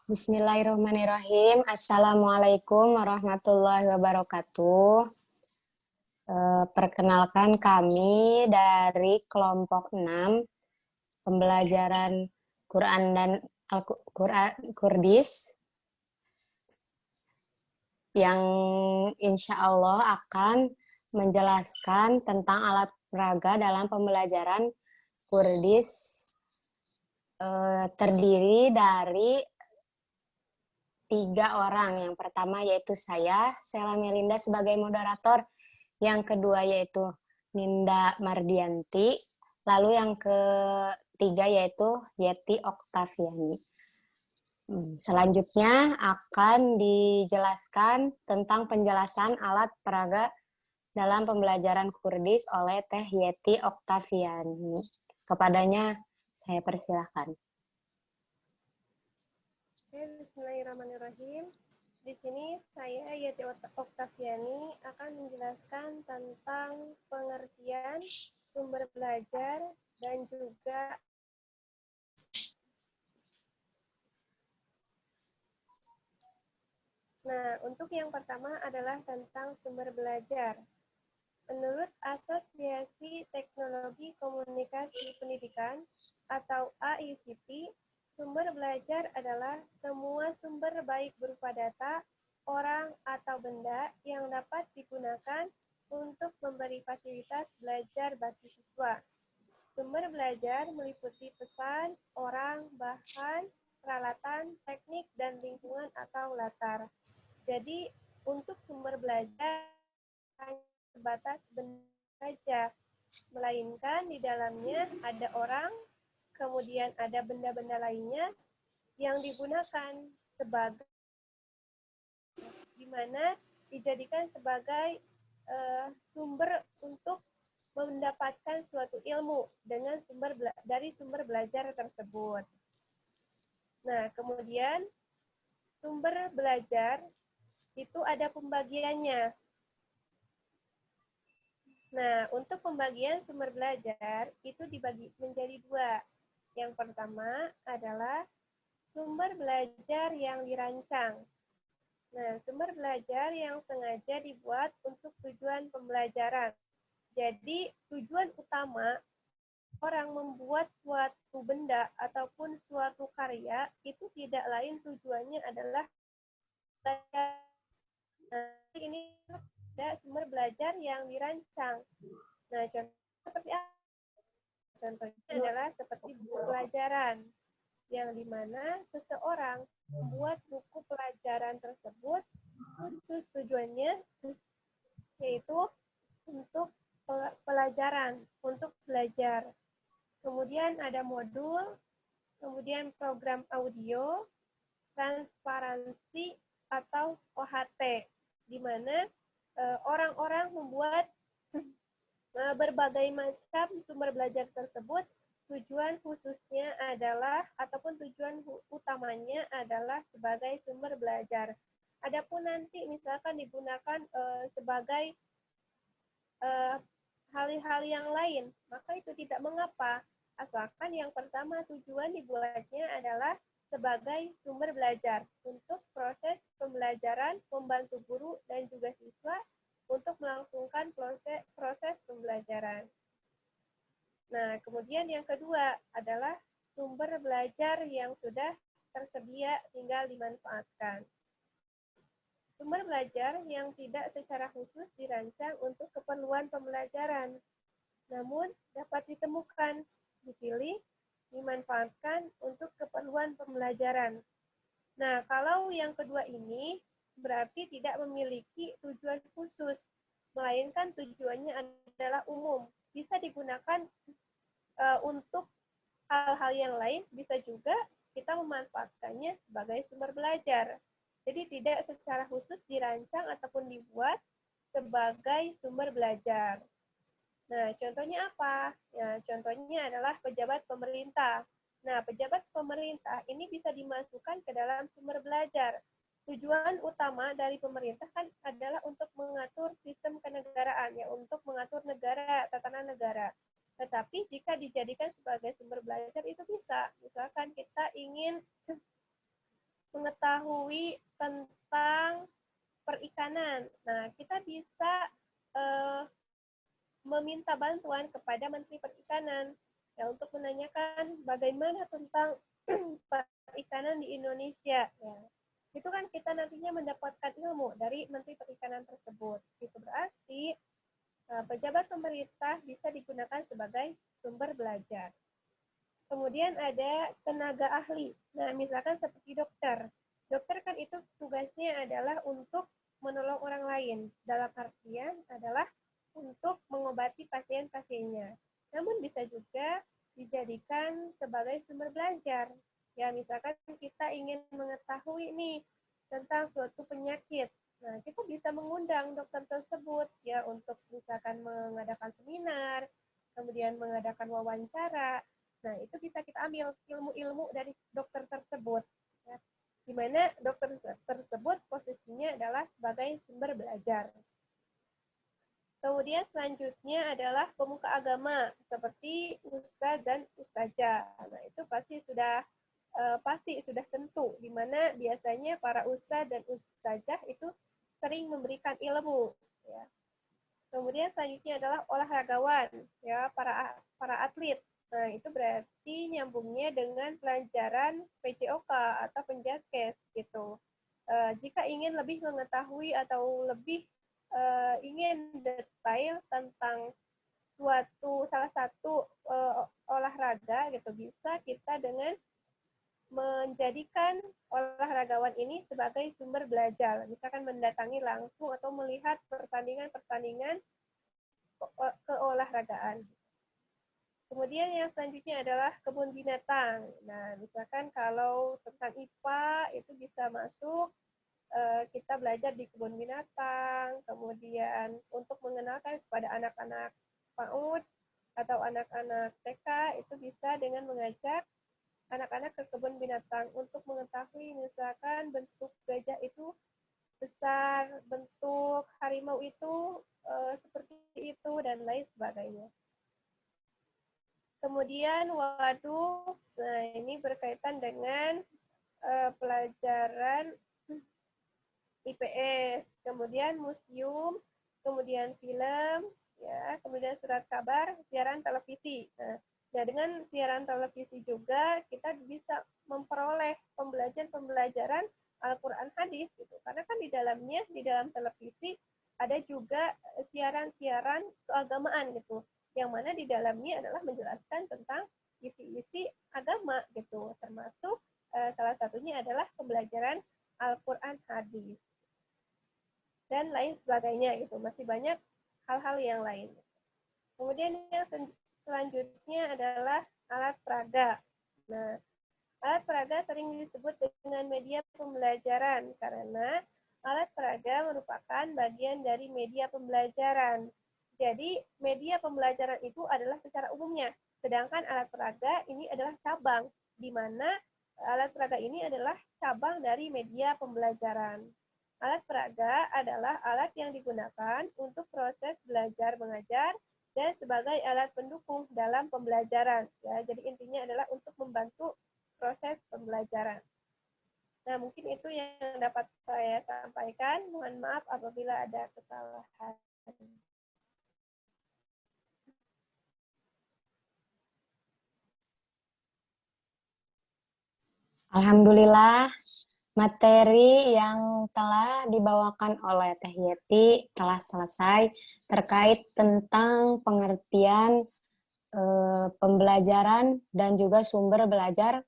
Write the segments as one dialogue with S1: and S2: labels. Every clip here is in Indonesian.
S1: Bismillahirrahmanirrahim. Assalamualaikum warahmatullahi wabarakatuh. Perkenalkan kami dari kelompok 6 pembelajaran Quran dan Al-Quran Kurdis yang insya Allah akan menjelaskan tentang alat peraga dalam pembelajaran Kurdis, terdiri dari 3 orang. Yang pertama yaitu saya, Sela Melinda sebagai moderator. Yang kedua yaitu Ninda Mardianti. Lalu yang ketiga yaitu Yeti Oktaviani. Selanjutnya akan dijelaskan tentang penjelasan alat peraga dalam pembelajaran Kurdis oleh Teh Yeti Oktaviani. Kepadanya saya persilahkan.
S2: Bismillahirrahmanirrahim. Di sini saya Yeti Oktaviani akan menjelaskan tentang pengertian sumber belajar dan juga untuk yang pertama adalah tentang sumber belajar. Menurut Asosiasi Teknologi Komunikasi Pendidikan atau AICP, sumber belajar adalah semua sumber baik berupa data, orang, atau benda yang dapat digunakan untuk memberi fasilitas belajar bagi siswa. Sumber belajar meliputi pesan, orang, bahan, peralatan, teknik, dan lingkungan atau latar. Jadi, untuk sumber belajar hanya sebatas benda saja, melainkan di dalamnya ada orang, kemudian ada benda-benda lainnya yang digunakan sebagai di mana dijadikan sebagai sumber untuk mendapatkan suatu ilmu dengan dari sumber belajar tersebut. Nah, kemudian sumber belajar itu ada pembagiannya. Nah, untuk pembagian sumber belajar itu dibagi menjadi 2. Yang pertama adalah sumber belajar yang dirancang. Nah, sumber belajar yang sengaja dibuat untuk tujuan pembelajaran. Jadi, tujuan utama orang membuat suatu benda ataupun suatu karya itu tidak lain tujuannya adalah belajar. Nah, ini ada sumber belajar yang dirancang. Nah, contohnya seperti apa? Contohnya adalah seperti buku pelajaran, yang dimana seseorang membuat buku pelajaran tersebut khusus tujuannya yaitu untuk pelajaran, untuk belajar. Kemudian ada modul, kemudian program audio, transparansi atau OHT, di mana orang-orang membuat berbagai macam sumber belajar tersebut. Tujuan khususnya adalah, ataupun tujuan utamanya adalah sebagai sumber belajar. Adapun nanti misalkan digunakan sebagai hal-hal yang lain, maka itu tidak mengapa. Asalkan yang pertama tujuan dibuatnya adalah sebagai sumber belajar untuk proses pembelajaran, membantu guru dan juga siswa untuk melangsungkan proses pembelajaran. Nah, kemudian yang kedua adalah sumber belajar yang sudah tersedia tinggal dimanfaatkan. Sumber belajar yang tidak secara khusus dirancang untuk keperluan pembelajaran, namun dapat ditemukan, dipilih, dimanfaatkan untuk keperluan pembelajaran. Nah, kalau yang kedua ini berarti tidak memiliki tujuan khusus, melainkan tujuannya adalah umum. Bisa digunakan untuk hal-hal yang lain, bisa juga kita memanfaatkannya sebagai sumber belajar. Jadi tidak secara khusus dirancang ataupun dibuat sebagai sumber belajar. Nah, contohnya apa? Ya, contohnya adalah pejabat pemerintah. Nah, pejabat pemerintah ini bisa dimasukkan ke dalam sumber belajar. Tujuan utama dari pemerintah kan adalah untuk mengatur sistem kenegaraan, ya, untuk mengatur negara, tatanan negara. Tetapi jika dijadikan sebagai sumber belajar itu bisa. Misalkan kita ingin mengetahui tentang perikanan. Nah, kita bisa meminta bantuan kepada Menteri Perikanan ya untuk menanyakan bagaimana tentang perikanan di Indonesia. Ya. Itu kan kita nantinya mendapatkan ilmu dari Menteri Perikanan tersebut. Itu berarti pejabat pemerintah bisa digunakan sebagai sumber belajar. Kemudian ada tenaga ahli. Nah, misalkan seperti dokter. Dokter kan itu tugasnya adalah untuk menolong orang lain. Dalam artian adalah untuk mengobati pasien-pasiennya. Namun bisa juga dijadikan sebagai sumber belajar. Ya, misalkan kita ingin mengetahui nih tentang suatu penyakit. Nah, kita bisa mengundang dokter tersebut ya untuk misalkan mengadakan seminar, kemudian mengadakan wawancara. Nah, itu bisa kita ambil ilmu-ilmu dari dokter tersebut. Ya. Di mana dokter tersebut posisinya adalah sebagai sumber belajar. Kemudian selanjutnya adalah pemuka agama seperti ustadz dan ustazah. Nah, itu pasti sudah tentu di mana biasanya para ustadz dan ustazah itu sering memberikan ilmu ya. Kemudian selanjutnya adalah olahragawan ya, para atlet. Nah, itu berarti nyambungnya dengan pelajaran PJOK atau penjaskes gitu. Jika ingin lebih mengetahui atau lebih ingin detail tentang salah satu olahraga gitu, bisa kita dengan menjadikan olahragawan ini sebagai sumber belajar, misalkan mendatangi langsung atau melihat pertandingan-pertandingan keolahragaan. Kemudian yang selanjutnya adalah kebun binatang. Nah, misalkan kalau tentang IPA itu bisa masuk kita belajar di kebun binatang, kemudian untuk mengenalkan kepada anak-anak PAUD atau anak-anak TK itu bisa dengan mengajak anak-anak ke kebun binatang untuk mengetahui misalkan bentuk gajah itu besar, bentuk harimau itu seperti itu, dan lain sebagainya. Kemudian waduk, nah ini berkaitan dengan pelajaran IPS, kemudian museum, kemudian film, ya, kemudian surat kabar, siaran televisi. Nah, dengan siaran televisi juga kita bisa memperoleh pembelajaran Al-Quran hadis gitu. Karena kan di dalam televisi ada juga siaran-siaran keagamaan gitu. Yang mana di dalamnya adalah menjelaskan tentang isi-isi agama gitu. Termasuk salah satunya adalah pembelajaran Al-Quran hadis dan lain sebagainya gitu. Masih banyak hal-hal yang lain. Kemudian yang selanjutnya adalah alat peraga. Nah, alat peraga sering disebut dengan media pembelajaran karena alat peraga merupakan bagian dari media pembelajaran. Jadi, media pembelajaran itu adalah secara umumnya, sedangkan alat peraga ini adalah cabang, di mana alat peraga ini adalah cabang dari media pembelajaran. Alat peraga adalah alat yang digunakan untuk proses belajar mengajar dan sebagai alat pendukung dalam pembelajaran. Ya, jadi intinya adalah untuk membantu proses pembelajaran. Nah, mungkin itu yang dapat saya sampaikan. Mohon maaf apabila ada kesalahan.
S1: Alhamdulillah, materi yang telah dibawakan oleh Teh Yeti telah selesai terkait tentang pengertian pembelajaran dan juga sumber belajar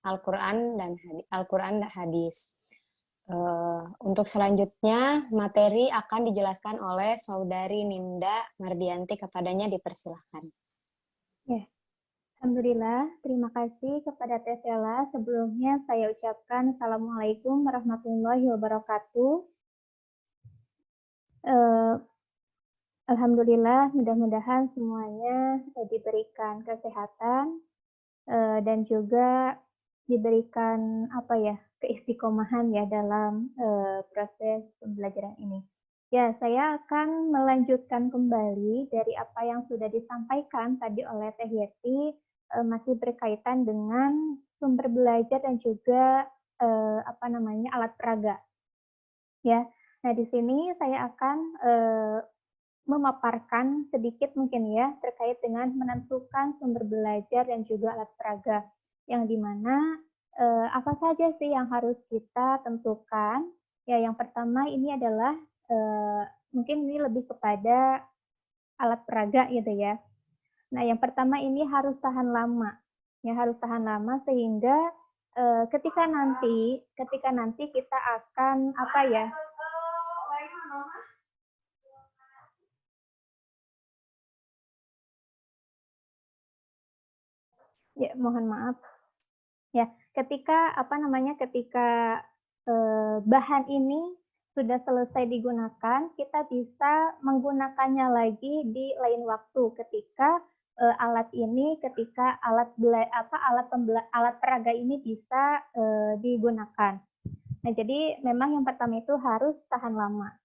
S1: Al-Quran dan hadis. Untuk selanjutnya, materi akan dijelaskan oleh Saudari Ninda Mardianti. Kepadanya dipersilahkan.
S3: Ya. Alhamdulillah, terima kasih kepada Teh Sela. Sebelumnya saya ucapkan Assalamualaikum warahmatullahi wabarakatuh. Alhamdulillah, mudah-mudahan semuanya diberikan kesehatan dan juga diberikan keistiqomahan ya dalam proses pembelajaran ini. Ya, saya akan melanjutkan kembali dari apa yang sudah disampaikan tadi oleh Teh Yeti, masih berkaitan dengan sumber belajar dan juga alat peraga. Ya, nah di sini saya akan memaparkan sedikit mungkin ya terkait dengan menentukan sumber belajar dan juga alat peraga, yang dimana apa saja sih yang harus kita tentukan. Ya, yang pertama ini adalah mungkin ini lebih kepada alat peraga gitu ya. Nah, yang pertama ini harus tahan lama. Ya, harus tahan lama sehingga ketika nanti kita akan apa ya? Ya, mohon maaf. Ya, ketika bahan ini sudah selesai digunakan, kita bisa menggunakannya lagi di lain waktu ketika alat peraga ini bisa digunakan. Nah, jadi memang yang pertama itu harus tahan lama.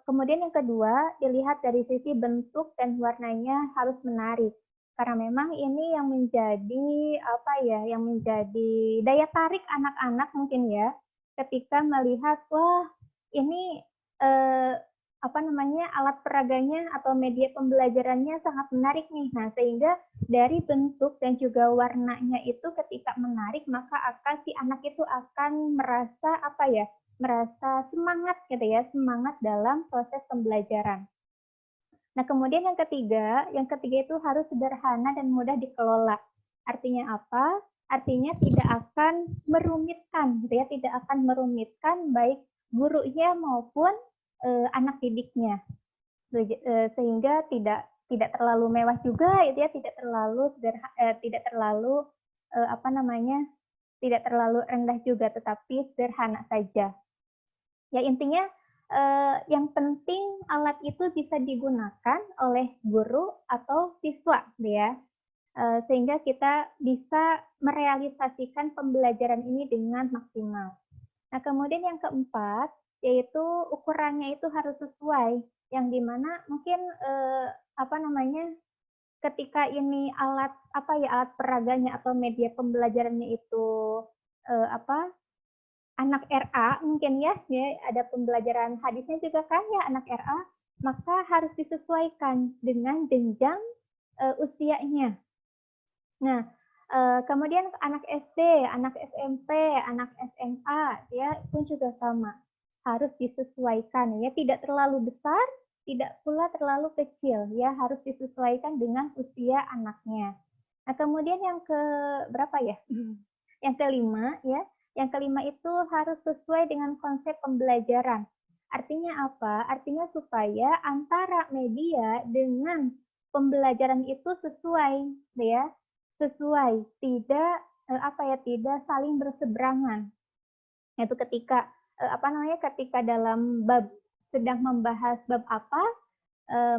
S3: Kemudian yang kedua, dilihat dari sisi bentuk dan warnanya harus menarik. Karena memang ini yang menjadi daya tarik anak-anak mungkin ya, ketika melihat, wah ini alat peraganya atau media pembelajarannya sangat menarik nih. Nah, sehingga dari bentuk dan juga warnanya itu ketika menarik, maka si anak itu akan merasa merasa semangat gitu ya, semangat dalam proses pembelajaran. Nah, kemudian yang ketiga itu harus sederhana dan mudah dikelola. Artinya apa? Artinya tidak akan merumitkan, gitu ya, tidak akan merumitkan baik gurunya maupun anak didiknya. Sehingga tidak terlalu mewah juga, itu ya, tidak terlalu rendah juga, tetapi sederhana saja. Ya, intinya yang penting alat itu bisa digunakan oleh guru atau siswa, ya, sehingga kita bisa merealisasikan pembelajaran ini dengan maksimal. Nah, kemudian yang keempat, yaitu ukurannya itu harus sesuai, yang dimana mungkin ketika ini alat peraganya atau media pembelajarannya itu anak RA mungkin ya, ada pembelajaran hadisnya juga kan ya anak RA, maka harus disesuaikan dengan jenjang usianya. Nah, kemudian anak SD, anak SMP, anak SMA ya pun juga sama, harus disesuaikan ya, tidak terlalu besar, tidak pula terlalu kecil ya, harus disesuaikan dengan usia anaknya. Nah, kemudian yang berapa ya? Yang kelima ya. Yang kelima itu harus sesuai dengan konsep pembelajaran. Artinya apa? Artinya supaya antara media dengan pembelajaran itu sesuai, ya, sesuai, tidak tidak saling berseberangan. Itu ketika ketika dalam bab sedang membahas bab apa,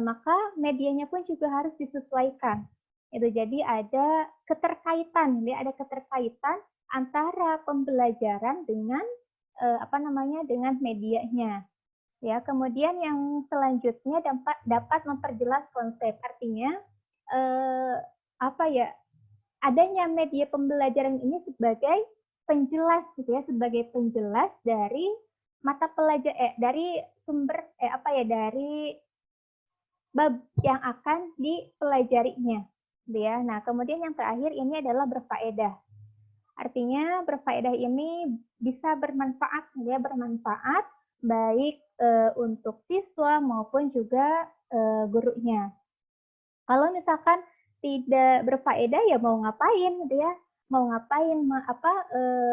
S3: maka medianya pun juga harus disesuaikan. Itu jadi ada keterkaitan, ya, ada keterkaitan antara pembelajaran dengan dengan medianya. Ya, kemudian yang selanjutnya dapat memperjelas konsep. Artinya adanya media pembelajaran ini sebagai penjelas gitu ya, sebagai penjelas dari mata pelajaran dari sumber dari bab yang akan dipelajarinya. Ya. Nah, kemudian yang terakhir ini adalah berfaedah. Artinya berfaedah ini bisa bermanfaat, ya, bermanfaat baik untuk siswa maupun juga gurunya. Kalau misalkan tidak berfaedah ya mau ngapain, gitu ya? Mau ngapain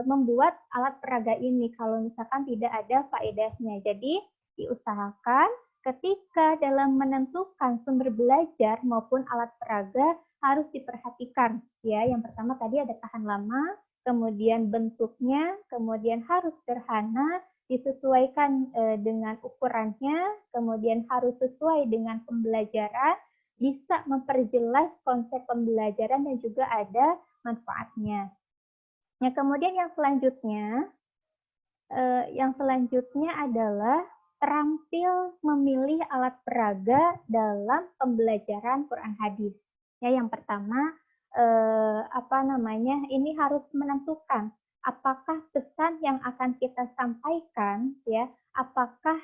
S3: membuat alat peraga ini kalau misalkan tidak ada faedahnya. Jadi diusahakan ketika dalam menentukan sumber belajar maupun alat peraga harus diperhatikan, ya. Yang pertama tadi ada tahan lama, kemudian bentuknya, kemudian harus sederhana, disesuaikan dengan ukurannya, kemudian harus sesuai dengan pembelajaran, bisa memperjelas konsep pembelajaran dan juga ada manfaatnya. Nah, kemudian yang selanjutnya adalah terampil memilih alat peraga dalam pembelajaran Quran hadis. Ya, yang pertama ini harus menentukan apakah pesan yang akan kita sampaikan, ya, apakah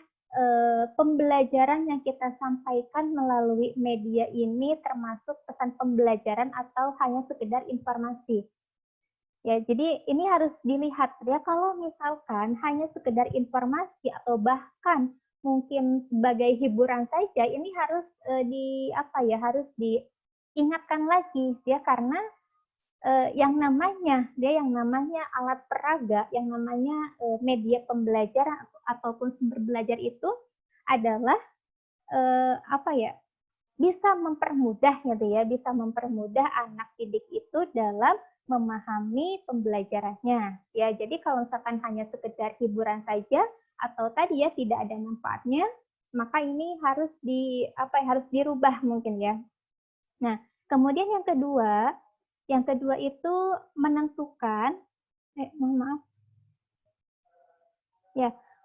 S3: pembelajaran yang kita sampaikan melalui media ini termasuk pesan pembelajaran atau hanya sekedar informasi. Ya, jadi ini harus dilihat ya, kalau misalkan hanya sekedar informasi atau bahkan mungkin sebagai hiburan saja, ini harus harus diingatkan lagi ya, karena yang namanya alat peraga, yang namanya media pembelajaran ataupun sumber belajar itu adalah bisa mempermudah gitu ya, bisa mempermudah anak didik itu dalam memahami pembelajarannya. Ya, jadi kalau misalkan hanya sekedar hiburan saja atau tadi ya tidak ada manfaatnya, maka ini harus harus dirubah mungkin ya. Nah, kemudian yang kedua itu menentukan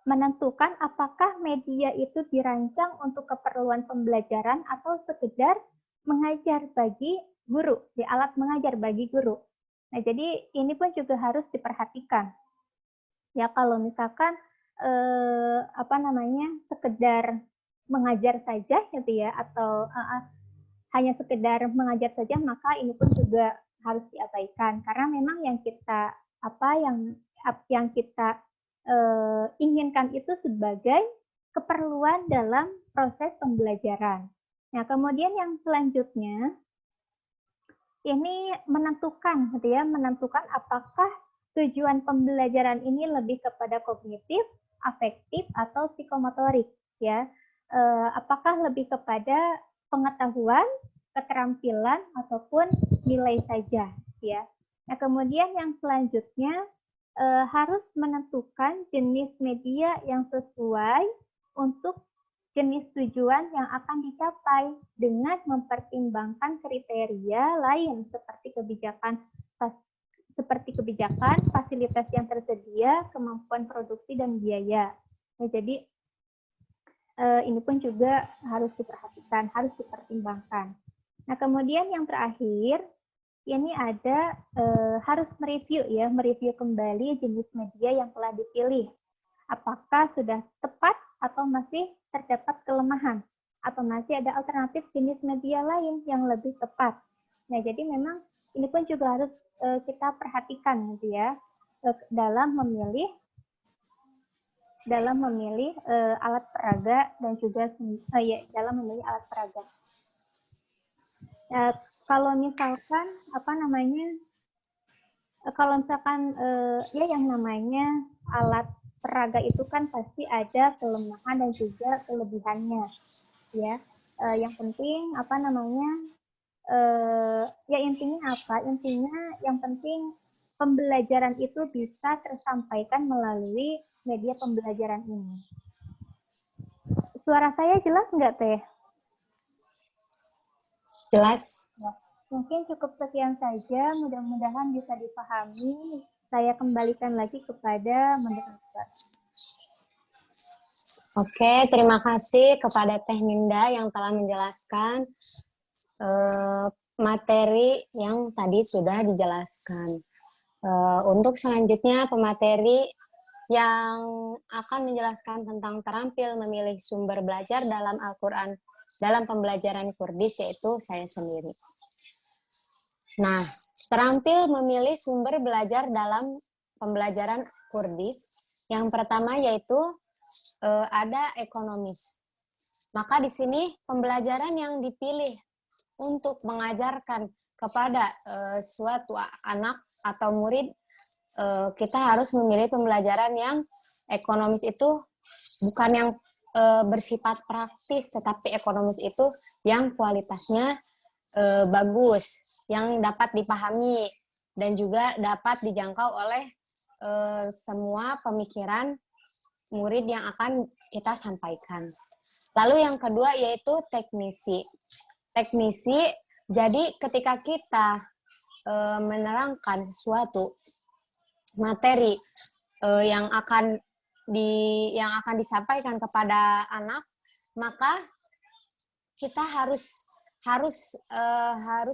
S3: menentukan apakah media itu dirancang untuk keperluan pembelajaran atau sekedar mengajar bagi guru, alat mengajar bagi guru. Nah, jadi ini pun juga harus diperhatikan. Ya, kalau misalkan sekedar mengajar saja gitu ya, atau hanya sekedar mengajar saja, maka ini pun juga harus diabaikan, karena memang yang kita inginkan itu sebagai keperluan dalam proses pembelajaran. Nah, kemudian yang selanjutnya ini menentukan apakah tujuan pembelajaran ini lebih kepada kognitif, afektif, atau psikomotorik ya. Apakah lebih kepada pengetahuan, keterampilan, ataupun nilai saja ya. Nah, kemudian yang selanjutnya harus menentukan jenis media yang sesuai untuk jenis tujuan yang akan dicapai dengan mempertimbangkan kriteria lain seperti kebijakan, fasilitas yang tersedia, kemampuan produksi, dan biaya. Nah, jadi ini pun juga harus diperhatikan, harus dipertimbangkan. Nah, kemudian yang terakhir, ini ada harus mereview kembali jenis media yang telah dipilih. Apakah sudah tepat atau masih terdapat kelemahan, atau masih ada alternatif jenis media lain yang lebih tepat. Nah, jadi memang ini pun juga harus kita perhatikan gitu ya, dalam memilih alat peraga dan juga dalam memilih alat peraga. Kalau misalkan yang namanya alat peraga itu kan pasti ada kelemahan dan juga kelebihannya ya. Yang penting intinya yang penting pembelajaran itu bisa tersampaikan melalui media pembelajaran ini. Suara saya jelas nggak, Teh?
S1: Jelas.
S3: Ya. Mungkin cukup sekian saja, mudah-mudahan bisa dipahami. Saya kembalikan lagi kepada moderator.
S1: Oke, terima kasih kepada Teh Ninda yang telah menjelaskan materi yang tadi sudah dijelaskan. Untuk selanjutnya, pemateri yang akan menjelaskan tentang terampil memilih sumber belajar dalam Al-Quran dalam pembelajaran Kurdis, yaitu saya sendiri. Nah, terampil memilih sumber belajar dalam pembelajaran Kurdis. Yang pertama yaitu ada ekonomis. Maka di sini pembelajaran yang dipilih untuk mengajarkan kepada suatu anak atau murid, kita harus memilih pembelajaran yang ekonomis. Itu bukan yang bersifat praktis, tetapi ekonomis itu yang kualitasnya bagus, yang dapat dipahami dan juga dapat dijangkau oleh semua pemikiran murid yang akan kita sampaikan. Lalu yang kedua yaitu teknisi. Teknisi, jadi ketika kita menerangkan sesuatu materi yang akan disampaikan kepada anak, maka kita harus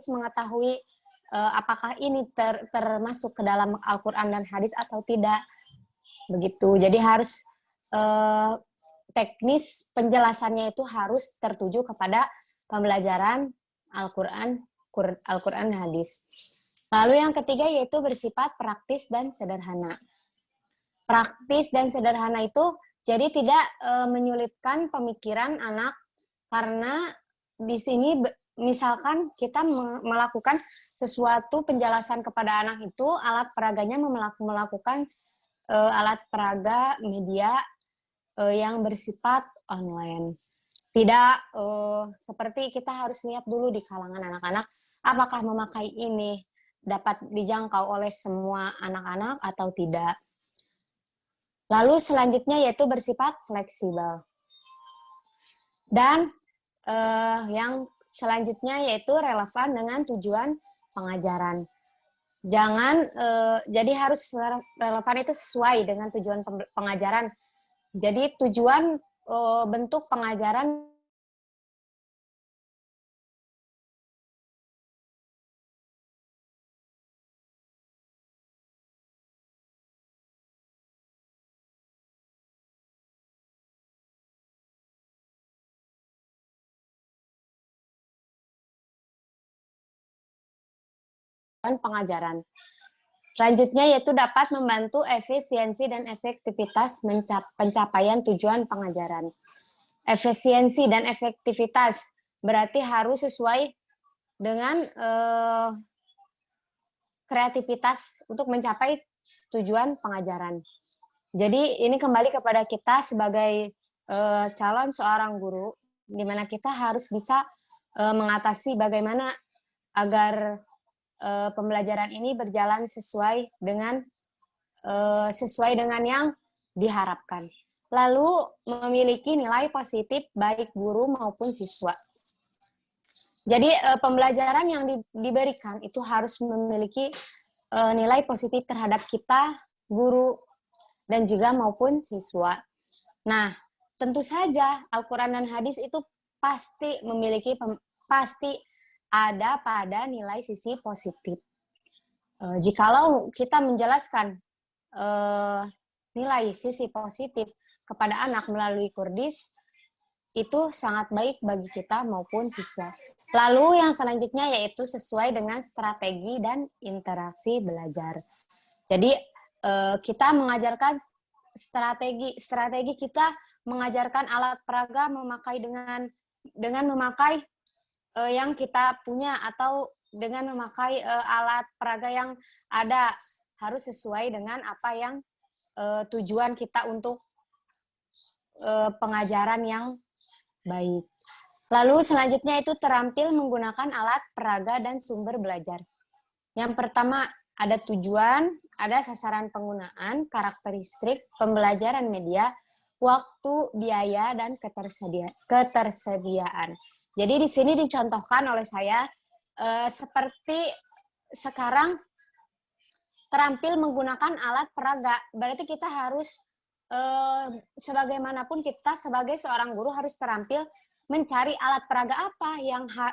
S1: mengetahui apakah ini termasuk ke dalam Al-Quran dan hadis atau tidak. Begitu. Jadi harus teknis penjelasannya itu harus tertuju kepada pembelajaran Al-Quran dan hadis. Lalu yang ketiga yaitu bersifat praktis dan sederhana. Praktis dan sederhana itu jadi tidak menyulitkan pemikiran anak, karena di sini misalkan kita melakukan sesuatu penjelasan kepada anak itu, alat peraganya melakukan alat peraga media yang bersifat online. Tidak seperti kita harus lihat dulu di kalangan anak-anak, apakah memakai ini dapat dijangkau oleh semua anak-anak atau tidak. Lalu selanjutnya yaitu bersifat fleksibel. Dan yang selanjutnya yaitu relevan dengan tujuan pengajaran. Jadi harus relevan itu sesuai dengan tujuan pengajaran. Jadi tujuan bentuk pengajaran pengajaran. Selanjutnya yaitu dapat membantu efisiensi dan efektivitas pencapaian tujuan pengajaran. Efisiensi dan efektivitas berarti harus sesuai dengan kreativitas untuk mencapai tujuan pengajaran. Jadi ini kembali kepada kita sebagai calon seorang guru, di mana kita harus bisa mengatasi bagaimana agar pembelajaran ini berjalan sesuai dengan yang diharapkan. Lalu memiliki nilai positif baik guru maupun siswa. Jadi pembelajaran yang diberikan itu harus memiliki nilai positif terhadap kita, guru, dan juga maupun siswa. Nah, tentu saja Al-Quran dan hadis itu pasti ada pada nilai sisi positif. Jikalau kita menjelaskan nilai sisi positif kepada anak melalui Kurdis, itu sangat baik bagi kita maupun siswa. Lalu yang selanjutnya yaitu sesuai dengan strategi dan interaksi belajar. Jadi kita mengajarkan strategi kita mengajarkan alat peraga memakai dengan memakai yang kita punya atau dengan memakai alat peraga yang ada, harus sesuai dengan apa yang tujuan kita untuk pengajaran yang baik. Lalu selanjutnya itu terampil menggunakan alat peraga dan sumber belajar. Yang pertama ada tujuan, ada sasaran penggunaan, karakteristik pembelajaran media, waktu, biaya, dan ketersediaan. Jadi di sini dicontohkan oleh saya seperti sekarang terampil menggunakan alat peraga. Berarti kita harus sebagaimanapun kita sebagai seorang guru harus terampil mencari alat peraga apa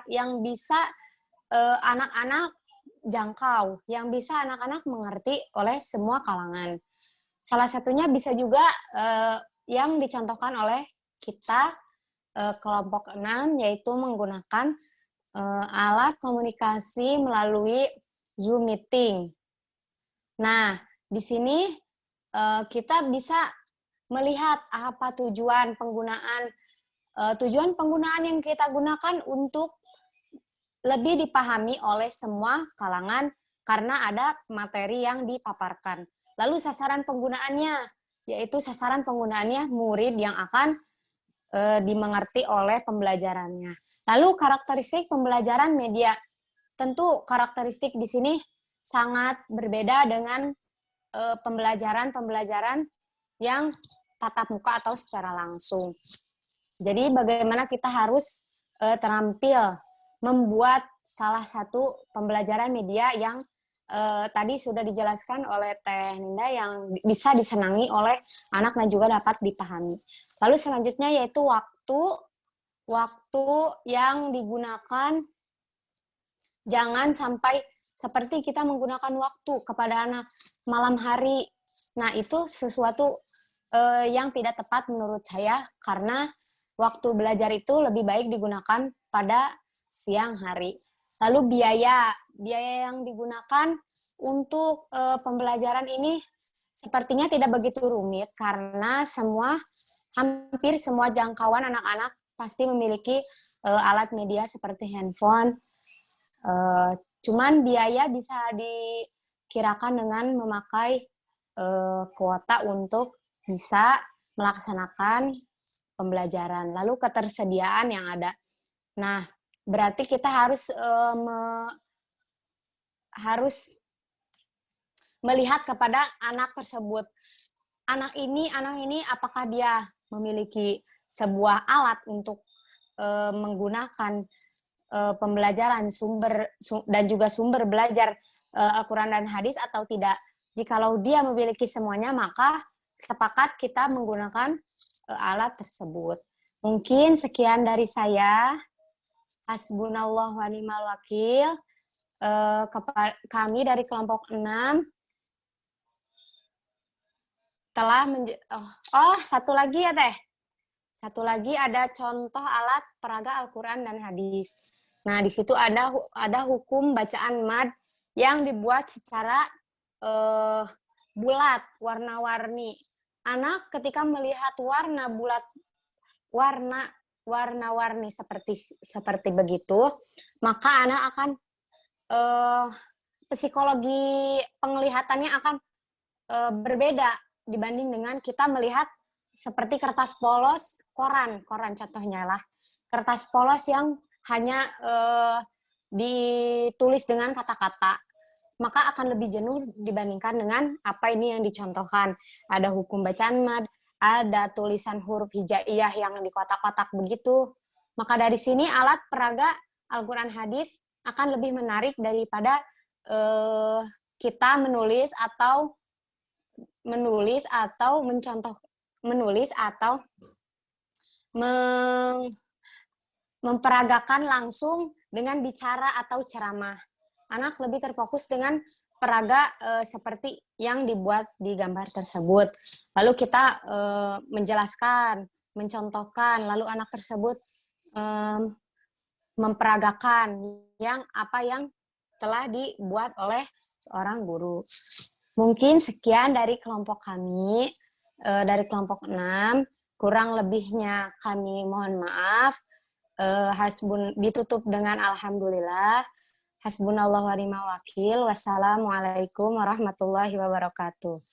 S1: yang bisa anak-anak jangkau, yang bisa anak-anak mengerti oleh semua kalangan. Salah satunya bisa juga yang dicontohkan oleh kita kelompok 6, yaitu menggunakan alat komunikasi melalui Zoom meeting. Nah, di sini kita bisa melihat apa tujuan penggunaan yang kita gunakan untuk lebih dipahami oleh semua kalangan karena ada materi yang dipaparkan. Lalu sasaran penggunaannya, yaitu sasaran penggunaannya murid yang akan dimengerti oleh pembelajarannya. Lalu karakteristik pembelajaran media. Tentu karakteristik di sini sangat berbeda dengan pembelajaran yang tatap muka atau secara langsung. Jadi bagaimana kita harus terampil membuat salah satu pembelajaran media yang tadi sudah dijelaskan oleh Teh Ninda yang bisa disenangi oleh anak dan juga dapat dipahami. Lalu selanjutnya yaitu waktu yang digunakan, jangan sampai seperti kita menggunakan waktu kepada anak malam hari Nah, itu sesuatu yang tidak tepat menurut saya, karena waktu belajar itu lebih baik digunakan pada siang hari. Lalu biaya yang digunakan untuk pembelajaran ini sepertinya tidak begitu rumit, karena hampir semua jangkauan anak-anak pasti memiliki alat media seperti handphone. Cuman biaya bisa dikirakan dengan memakai kuota untuk bisa melaksanakan pembelajaran. Lalu ketersediaan yang ada. Nah, berarti kita harus melihat kepada anak tersebut. Anak ini apakah dia memiliki sebuah alat untuk menggunakan pembelajaran dan juga sumber belajar Al-Quran dan hadis atau tidak. Jikalau dia memiliki semuanya, maka sepakat kita menggunakan alat tersebut. Mungkin sekian dari saya. Hasbunallah wa ni'mal wakil. Kami dari kelompok 6 telah satu lagi ya Teh. Satu lagi ada contoh alat peraga Al-Quran dan hadis. Nah, di situ ada hukum bacaan mad yang dibuat secara bulat, warna-warni. Anak ketika melihat warna-warni seperti begitu, maka anak akan psikologi penglihatannya akan berbeda dibanding dengan kita melihat seperti kertas polos, koran contohnya lah. Kertas polos yang hanya ditulis dengan kata-kata, maka akan lebih jenuh dibandingkan dengan apa ini yang dicontohkan. Ada hukum bacaan mad, ada tulisan huruf hijaiyah yang di kotak-kotak begitu. Maka dari sini alat peraga Al-Quran hadis akan lebih menarik daripada kita menulis atau memperagakan langsung dengan bicara atau ceramah. Anak lebih terfokus dengan peraga seperti yang dibuat di gambar tersebut. Lalu kita menjelaskan, mencontohkan, lalu anak tersebut memperagakan apa yang telah dibuat oleh seorang guru. Mungkin sekian dari kelompok kami, dari kelompok 6. Kurang lebihnya kami mohon maaf. Ditutup dengan alhamdulillah. Hasbunallah wa ni'mal wakil. Wassalamualaikum warahmatullahi wabarakatuh.